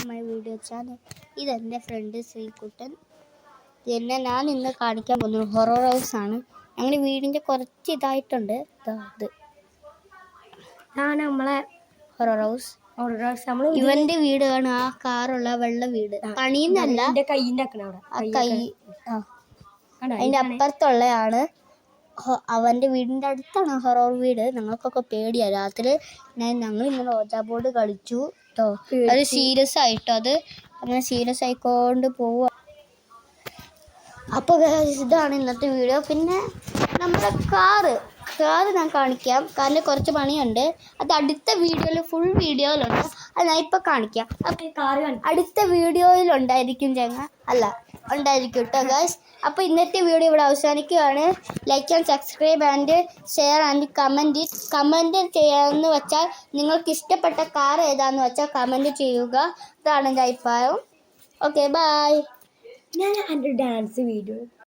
My video channel. ഇതെൻ്റെ front Sreekuttan. പിന്നെ ഞാൻ ഇന്ന് കാണിക്കാൻ പോകുന്നത് ഹൊറർ ഹൗസ് ആണ്. ഞങ്ങളുടെ വീടിൻ്റെ കുറച്ച് ഇതായിട്ടുണ്ട്. ഇത് ഇതാണ് നമ്മളെ ഹൊറർ ഹൗസ്. ഇവന്റെ വീടാണ് ആ കാറുള്ള വെള്ള വീട്. പണിയുന്നല്ല, അതിന്റെ അപ്പുറത്തുള്ളതാണ്. അവന്റെ വീടിന്റെ അടുത്താണ് ഹൊറർ വീട്. ഞങ്ങൾക്കൊക്കെ പേടിയാ രാത്രി. ഞങ്ങൾ ഇങ്ങനെ റോജാ ബോർഡ് കളിച്ചു കേട്ടോ. അത് സീരിയസ് ആയിട്ടോ, അത് അങ്ങനെ സീരിയസ് ആയിക്കൊണ്ട് പോവുക. അപ്പോൾ ഇതാണ് ഇന്നത്തെ വീഡിയോ. പിന്നെ നമ്മുടെ കാറ് ഞാൻ കാണിക്കാം. കാറിൻ്റെ കുറച്ച് പണിയുണ്ട്. അത് അടുത്ത വീഡിയോയിൽ, ഫുൾ വീഡിയോയിലുണ്ട്. അത് ഞാൻ ഇപ്പോൾ കാണിക്കാം. അടുത്ത വീഡിയോയിലുണ്ടായിരിക്കും ഉണ്ടായിരിക്കും കേട്ടോ ഗൈസ്. അപ്പോൾ ഇന്നത്തെ വീഡിയോ ഇവിടെ അവസാനിക്കുകയാണ്. Like and subscribe and share and comment ചെയ്യാമെന്ന് വെച്ചാൽ നിങ്ങൾക്ക് ഇഷ്ടപ്പെട്ട കാർ ഏതാണെന്ന് വെച്ചാൽ കമൻറ്റ് ചെയ്യുക. അതാണ് എൻ്റെ അഭിപ്രായം. Okay, bye. ഞാൻ എൻ്റെ ഡാൻസ് വീഡിയോ